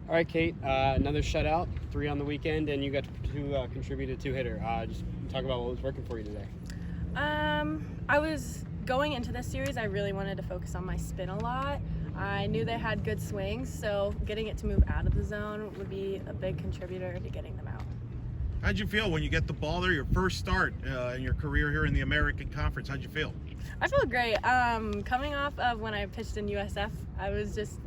All right, Kate, another shutout, 3 on the weekend, and you got to contribute a 2-hitter. Just talk about what was working for you today. I was going into this series, I really wanted to focus on my spin a lot. I knew they had good swings, so getting it to move out of the zone would be a big contributor to getting them out. How'd you feel when you get the ball there, your first start in your career here in the American Conference? How'd you feel? I feel great. Coming off of when I pitched in USF,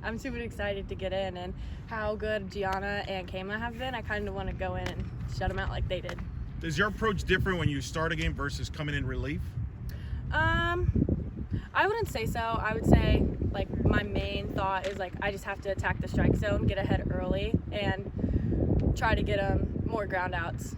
I'm super excited to get in, and how good Gianna and Kayma have been, I kind of want to go in and shut them out like they did. Is your approach different when you start a game versus coming in relief? I wouldn't say so. I would say like my main thought is like I just have to attack the strike zone, get ahead early, and try to get more ground outs.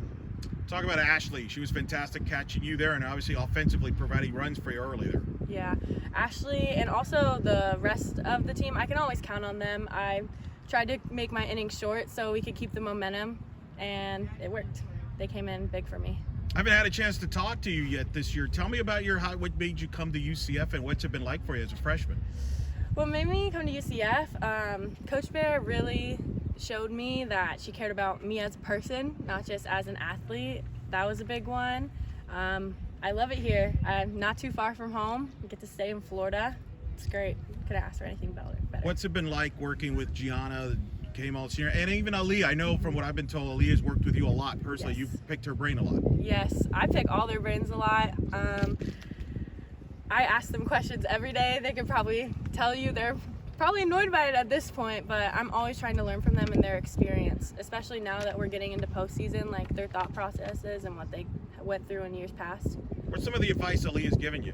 Talk about Ashley. She was fantastic catching you there and obviously offensively providing runs for you early there. Yeah, Ashley and also the rest of the team, I can always count on them. I tried to make my innings short so we could keep the momentum, and it worked. They came in big for me. I haven't had a chance to talk to you yet this year. Tell me about what made you come to UCF and what's it been like for you as a freshman? What made me come to UCF, Coach Bear really showed me that she cared about me as a person, not just as an athlete. That was a big one. I love it here. I'm not too far from home. I get to stay in Florida. It's great. Couldn't ask for anything better. What's it been like working with Gianna, Kayma Senior, and even Aaliyah? I know from what I've been told, Aaliyah's worked with you a lot personally. Yes. You've picked her brain a lot. Yes, I pick all their brains a lot. I ask them questions every day. They could probably tell you they're probably annoyed by it at this point, but I'm always trying to learn from them and their experience, especially now that we're getting into postseason, like their thought processes and what they went through in years past. What's some of the advice Aaliyah's given you?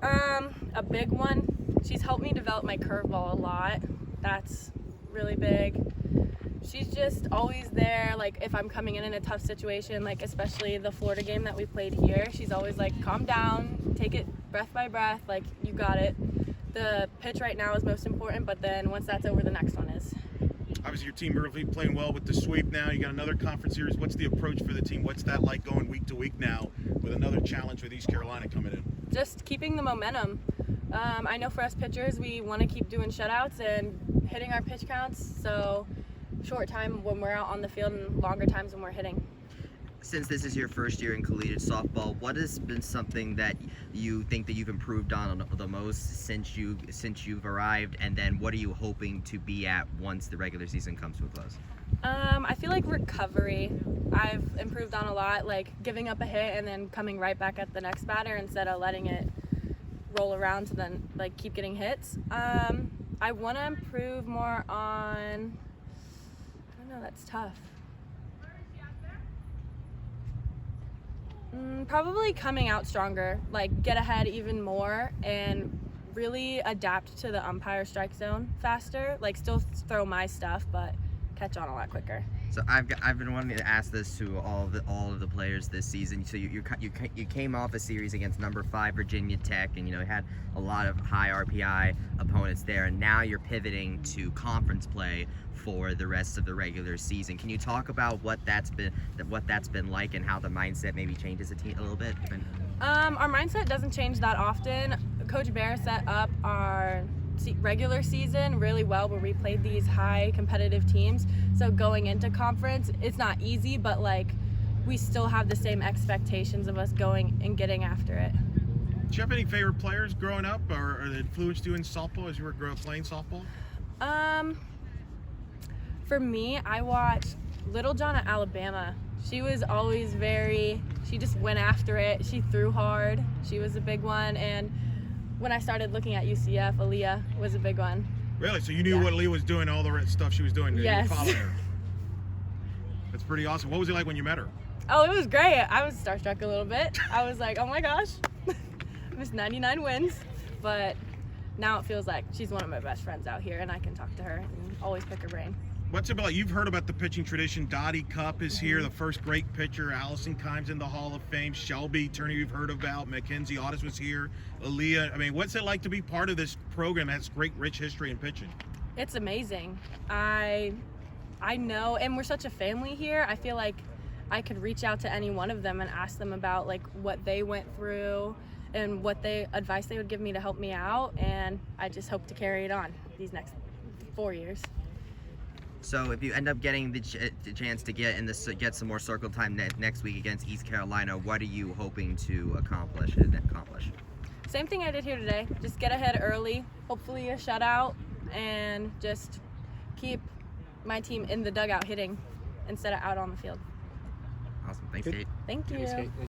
A big one, she's helped me develop my curveball a lot. That's really big. She's just always there, like if I'm coming in a tough situation, like especially the Florida game that we played here, she's always like, calm down, take it breath by breath, like you got it. The pitch right now is most important, but then once that's over, the next one is. Obviously, your team really playing well with the sweep now. You got another conference series. What's the approach for the team? What's that like going week to week now with another challenge with East Carolina coming in? Just keeping the momentum. I know for us pitchers, we want to keep doing shutouts and hitting our pitch counts, so short time when we're out on the field and longer times when we're hitting. Since this is your first year in collegiate softball, what has been something that you think that you've improved on the most since you've arrived, and then what are you hoping to be at once the regular season comes to a close? I feel like recovery, I've improved on a lot, like giving up a hit and then coming right back at the next batter instead of letting it roll around to then like keep getting hits. I want to improve more on, I don't know, that's tough. Probably coming out stronger, like get ahead even more and really adapt to the umpire strike zone faster, like still throw my stuff, but catch on a lot quicker. So I've been wanting to ask this to all of the players this season. So you came off a series against number 5 Virginia Tech, and you had a lot of high RPI opponents there, and now you're pivoting to conference play for the rest of the regular season. Can you talk about what that's been like and how the mindset maybe changes a little bit? Our mindset doesn't change that often. Coach Bear set up our regular season really well where we played these high competitive teams, so going into conference it's not easy, but like we still have the same expectations of us going and getting after it. Did you have any favorite players growing up or that influenced you in softball as you were playing softball? For me, I watched Little John at Alabama. She was always she just went after it, she threw hard, she was a big one, and when I started looking at UCF, Aaliyah was a big one. Really? So you knew what Aaliyah was doing, all the stuff she was doing? Yes. You were following her. That's pretty awesome. What was it like when you met her? Oh, it was great. I was starstruck a little bit. I was like, oh my gosh, missed 99 wins. But now it feels like she's one of my best friends out here, and I can talk to her and always pick her brain. What's it about? You've heard about the pitching tradition. Dottie Cup is here, the first great pitcher. Allison Kimes in the Hall of Fame. Shelby Turner you've heard about. Mackenzie Otis was here. Aaliyah. I mean, what's it like to be part of this program that has great, rich history in pitching? It's amazing. I know, and we're such a family here. I feel like I could reach out to any one of them and ask them about like what they went through and what advice they would give me to help me out, and I just hope to carry it on these next 4 years. So if you end up getting the chance to get some more circle time next week against East Carolina, what are you hoping to accomplish? Same thing I did here today. Just get ahead early, hopefully a shutout, and just keep my team in the dugout hitting instead of out on the field. Awesome. Thanks, Kate. Thank you. Thanks, Kate.